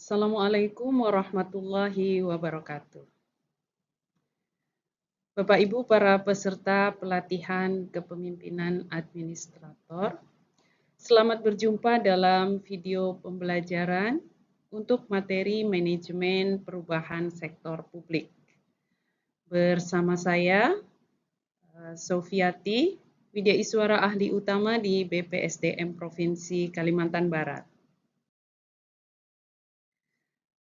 Assalamualaikum warahmatullahi wabarakatuh. Bapak Ibu para peserta pelatihan kepemimpinan administrator, selamat berjumpa dalam video pembelajaran untuk materi manajemen perubahan sektor publik. Bersama saya, Sofiati, Widya Iswara Ahli Utama di BPSDM Provinsi Kalimantan Barat.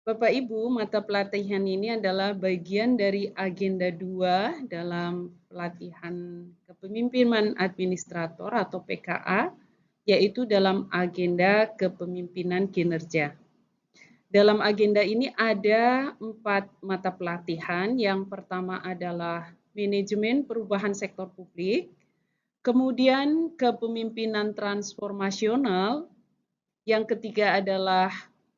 Bapak Ibu, mata pelatihan ini adalah bagian dari agenda 2 dalam pelatihan kepemimpinan administrator atau PKA, yaitu dalam agenda kepemimpinan kinerja. Dalam agenda ini ada 4 mata pelatihan. Yang pertama adalah manajemen perubahan sektor publik, kemudian kepemimpinan transformasional, yang ketiga adalah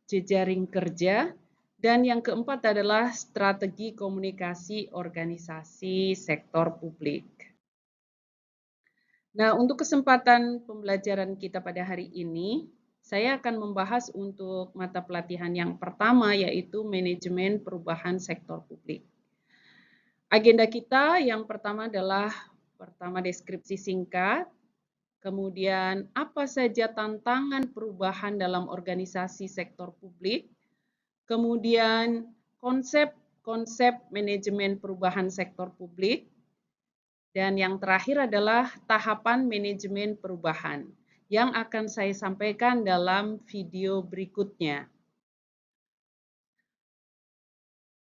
jejaring kerja, dan yang keempat adalah strategi komunikasi organisasi sektor publik. Nah, untuk kesempatan pembelajaran kita pada hari ini, saya akan membahas untuk mata pelatihan yang pertama, yaitu manajemen perubahan sektor publik. Agenda kita yang pertama adalah deskripsi singkat, kemudian apa saja tantangan perubahan dalam organisasi sektor publik, kemudian konsep manajemen perubahan sektor publik, dan yang terakhir adalah tahapan manajemen perubahan yang akan saya sampaikan dalam video berikutnya.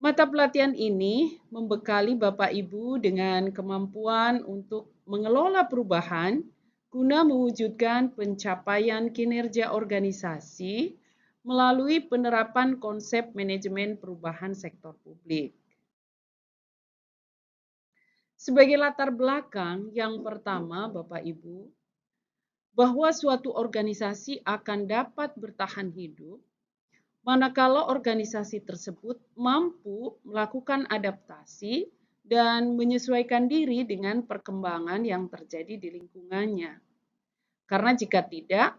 Mata pelatihan ini membekali Bapak Ibu dengan kemampuan untuk mengelola perubahan guna mewujudkan pencapaian kinerja organisasi melalui penerapan konsep manajemen perubahan sektor publik. Sebagai latar belakang yang pertama, Bapak Ibu, bahwa suatu organisasi akan dapat bertahan hidup manakala organisasi tersebut mampu melakukan adaptasi dan menyesuaikan diri dengan perkembangan yang terjadi di lingkungannya. Karena jika tidak,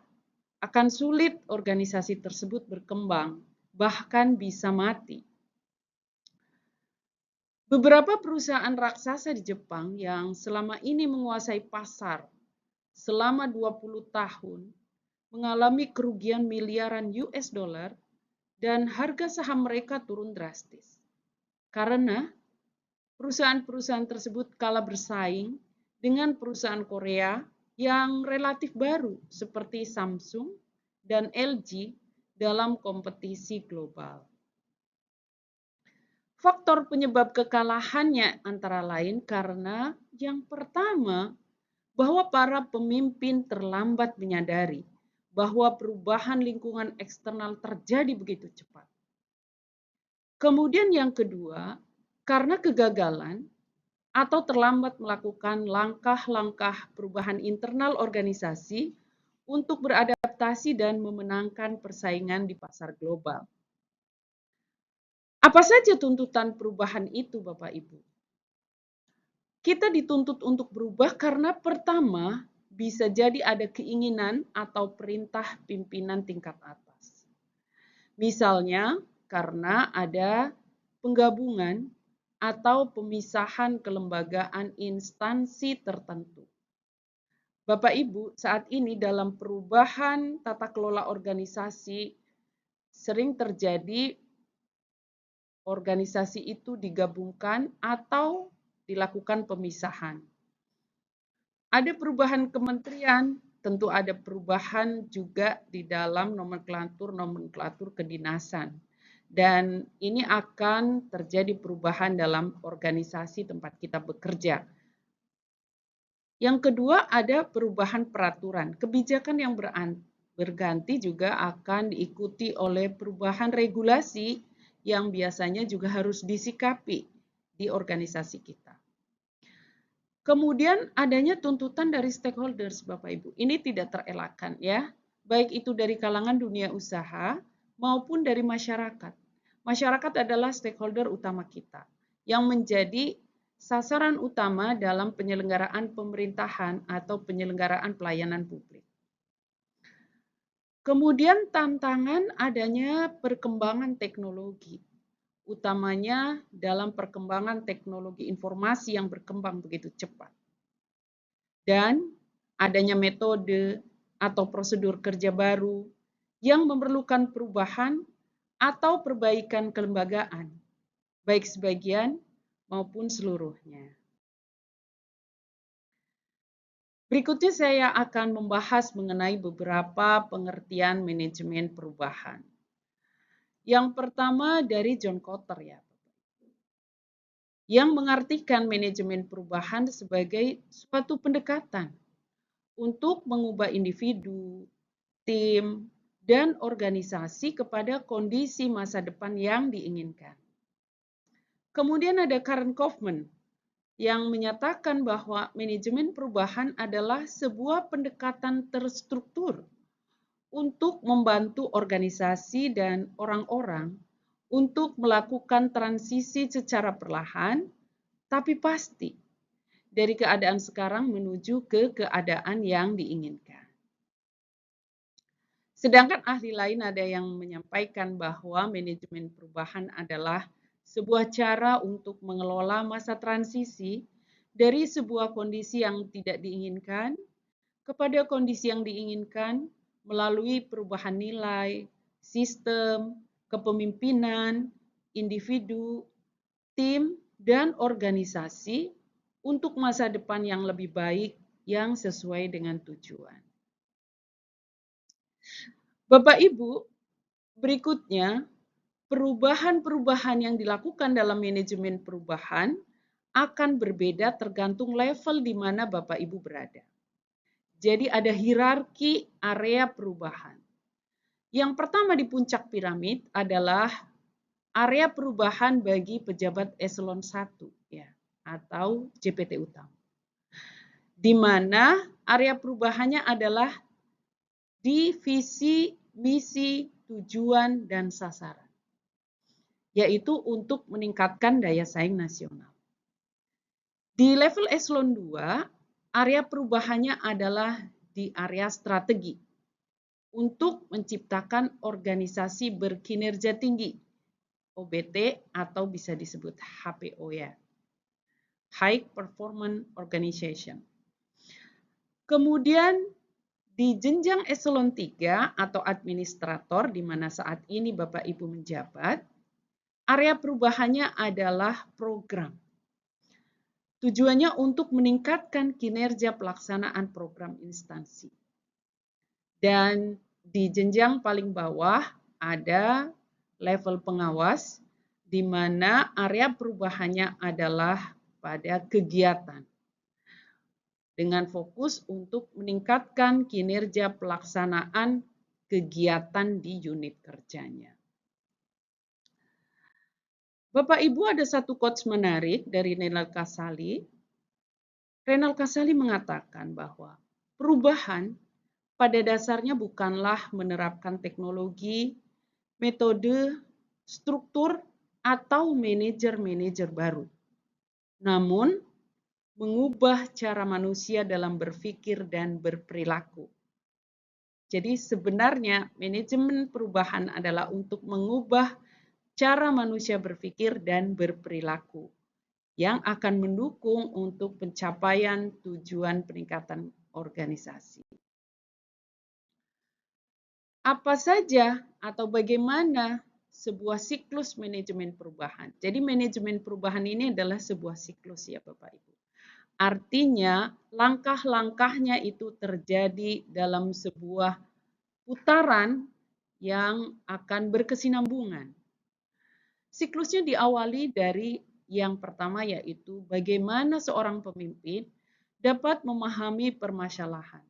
akan sulit organisasi tersebut berkembang, bahkan bisa mati. Beberapa perusahaan raksasa di Jepang yang selama ini menguasai pasar selama 20 tahun mengalami kerugian miliaran US dollar dan harga saham mereka turun drastis. Karena perusahaan-perusahaan tersebut kalah bersaing dengan perusahaan Korea yang relatif baru seperti Samsung dan LG dalam kompetisi global. Faktor penyebab kekalahannya antara lain karena yang pertama, bahwa para pemimpin terlambat menyadari bahwa perubahan lingkungan eksternal terjadi begitu cepat. Kemudian yang kedua, karena kegagalan atau terlambat melakukan langkah-langkah perubahan internal organisasi untuk beradaptasi dan memenangkan persaingan di pasar global. Apa saja tuntutan perubahan itu, Bapak Ibu? Kita dituntut untuk berubah karena pertama, bisa jadi ada keinginan atau perintah pimpinan tingkat atas. Misalnya, karena ada penggabungan atau pemisahan kelembagaan instansi tertentu. Bapak Ibu, saat ini dalam perubahan tata kelola organisasi sering terjadi organisasi itu digabungkan atau dilakukan pemisahan. Ada perubahan kementerian, tentu ada perubahan juga di dalam nomenklatur kedinasan. Dan ini akan terjadi perubahan dalam organisasi tempat kita bekerja. Yang kedua, ada perubahan peraturan. Kebijakan yang berganti juga akan diikuti oleh perubahan regulasi yang biasanya juga harus disikapi di organisasi kita. Kemudian adanya tuntutan dari stakeholders, Bapak Ibu. Ini tidak terelakkan ya, baik itu dari kalangan dunia usaha maupun dari masyarakat. Masyarakat adalah stakeholder utama kita yang menjadi sasaran utama dalam penyelenggaraan pemerintahan atau penyelenggaraan pelayanan publik. Kemudian tantangan adanya perkembangan teknologi, utamanya dalam perkembangan teknologi informasi yang berkembang begitu cepat. Dan adanya metode atau prosedur kerja baru yang memerlukan perubahan atau perbaikan kelembagaan, baik sebagian maupun seluruhnya. Berikutnya saya akan membahas mengenai beberapa pengertian manajemen perubahan. Yang pertama dari John Kotter ya, yang mengartikan manajemen perubahan sebagai suatu pendekatan untuk mengubah individu, tim, dan organisasi kepada kondisi masa depan yang diinginkan. Kemudian ada Karen Kaufman yang menyatakan bahwa manajemen perubahan adalah sebuah pendekatan terstruktur untuk membantu organisasi dan orang-orang untuk melakukan transisi secara perlahan tapi pasti dari keadaan sekarang menuju ke keadaan yang diinginkan. Sedangkan ahli lain ada yang menyampaikan bahwa manajemen perubahan adalah sebuah cara untuk mengelola masa transisi dari sebuah kondisi yang tidak diinginkan kepada kondisi yang diinginkan melalui perubahan nilai, sistem, kepemimpinan, individu, tim, dan organisasi untuk masa depan yang lebih baik yang sesuai dengan tujuan. Bapak Ibu, berikutnya perubahan-perubahan yang dilakukan dalam manajemen perubahan akan berbeda tergantung level di mana Bapak Ibu berada. Jadi ada hierarki area perubahan. Yang pertama di puncak piramid adalah area perubahan bagi pejabat eselon 1 ya, atau JPT utama. Di mana area perubahannya adalah di visi, misi, tujuan, dan sasaran, yaitu untuk meningkatkan daya saing nasional. Di level eselon 2, area perubahannya adalah di area strategi untuk menciptakan organisasi berkinerja tinggi, OBT atau bisa disebut HPO ya, High Performance Organization. Kemudian di jenjang eselon 3 atau administrator di mana saat ini Bapak Ibu menjabat, area perubahannya adalah program. Tujuannya untuk meningkatkan kinerja pelaksanaan program instansi. Dan di jenjang paling bawah ada level pengawas, di mana area perubahannya adalah pada kegiatan. Dengan fokus untuk meningkatkan kinerja pelaksanaan kegiatan di unit kerjanya. Bapak Ibu, ada satu quotes menarik dari Renal Kasali. Renal Kasali mengatakan bahwa perubahan pada dasarnya bukanlah menerapkan teknologi, metode, struktur, atau manajer-manajer baru. Namun, mengubah cara manusia dalam berpikir dan berperilaku. Jadi sebenarnya manajemen perubahan adalah untuk mengubah cara manusia berpikir dan berperilaku yang akan mendukung untuk pencapaian tujuan peningkatan organisasi. Apa saja atau bagaimana sebuah siklus manajemen perubahan? Jadi manajemen perubahan ini adalah sebuah siklus ya Bapak Ibu. Artinya langkah-langkahnya itu terjadi dalam sebuah putaran yang akan berkesinambungan. Siklusnya diawali dari yang pertama yaitu bagaimana seorang pemimpin dapat memahami permasalahan.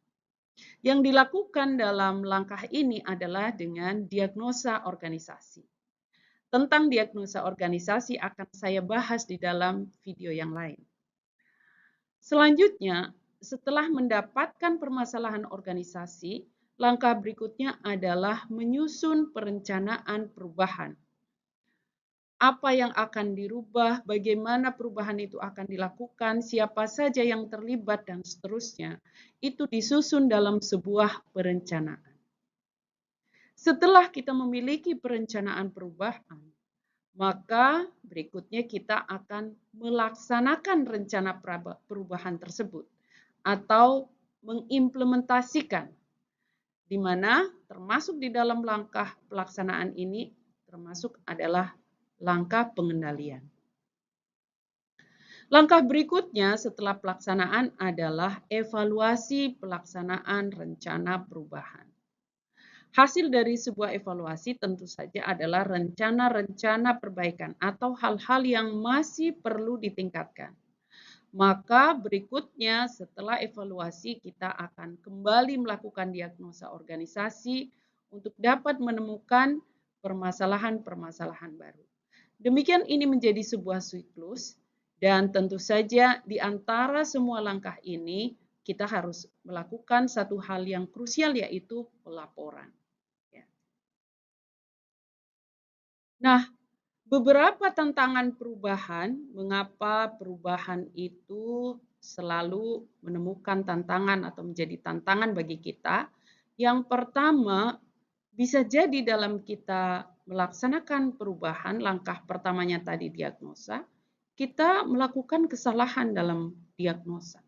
Yang dilakukan dalam langkah ini adalah dengan diagnosa organisasi. Tentang diagnosa organisasi akan saya bahas di dalam video yang lain. Selanjutnya, setelah mendapatkan permasalahan organisasi, langkah berikutnya adalah menyusun perencanaan perubahan. Apa yang akan dirubah, bagaimana perubahan itu akan dilakukan, siapa saja yang terlibat, dan seterusnya. Itu disusun dalam sebuah perencanaan. Setelah kita memiliki perencanaan perubahan, maka berikutnya kita akan melaksanakan rencana perubahan tersebut atau mengimplementasikan, di mana termasuk di dalam langkah pelaksanaan ini termasuk adalah langkah pengendalian. Langkah berikutnya setelah pelaksanaan adalah evaluasi pelaksanaan rencana perubahan. Hasil dari sebuah evaluasi tentu saja adalah rencana-rencana perbaikan atau hal-hal yang masih perlu ditingkatkan. Maka berikutnya setelah evaluasi kita akan kembali melakukan diagnosa organisasi untuk dapat menemukan permasalahan-permasalahan baru. Demikian ini menjadi sebuah siklus dan tentu saja di antara semua langkah ini kita harus melakukan satu hal yang krusial yaitu pelaporan. Nah, beberapa tantangan perubahan, mengapa perubahan itu selalu menemukan tantangan atau menjadi tantangan bagi kita. Yang pertama, bisa jadi dalam kita melaksanakan perubahan, langkah pertamanya tadi diagnosa, kita melakukan kesalahan dalam diagnosa,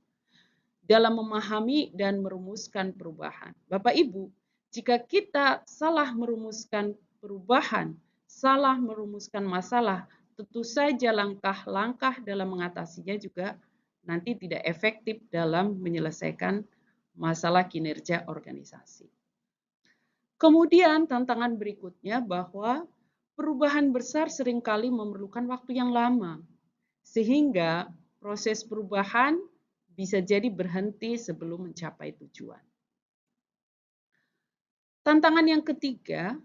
dalam memahami dan merumuskan perubahan. Bapak Ibu, jika kita salah merumuskan perubahan, salah merumuskan masalah, tentu saja langkah-langkah dalam mengatasinya juga nanti tidak efektif dalam menyelesaikan masalah kinerja organisasi. Kemudian tantangan berikutnya bahwa perubahan besar seringkali memerlukan waktu yang lama, sehingga proses perubahan bisa jadi berhenti sebelum mencapai tujuan. Tantangan yang ketiga,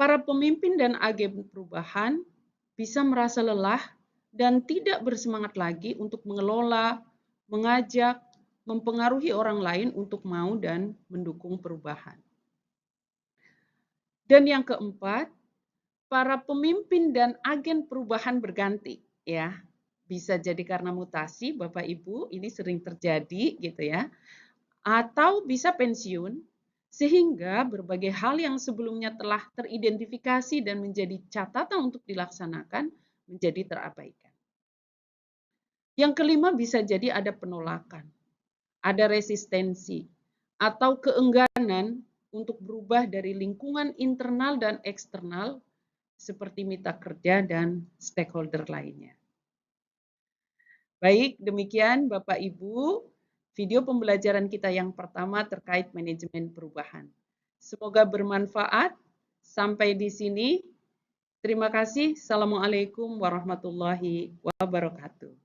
para pemimpin dan agen perubahan bisa merasa lelah dan tidak bersemangat lagi untuk mengelola, mengajak, mempengaruhi orang lain untuk mau dan mendukung perubahan. Dan yang keempat, para pemimpin dan agen perubahan berganti, ya. Bisa jadi karena mutasi, Bapak Ibu, ini sering terjadi gitu ya. Atau bisa pensiun, sehingga berbagai hal yang sebelumnya telah teridentifikasi dan menjadi catatan untuk dilaksanakan menjadi terabaikan. Yang kelima bisa jadi ada penolakan, ada resistensi, atau keengganan untuk berubah dari lingkungan internal dan eksternal seperti mitra kerja dan stakeholder lainnya. Baik, demikian Bapak Ibu, video pembelajaran kita yang pertama terkait manajemen perubahan. Semoga bermanfaat. Sampai di sini. Terima kasih. Assalamualaikum warahmatullahi wabarakatuh.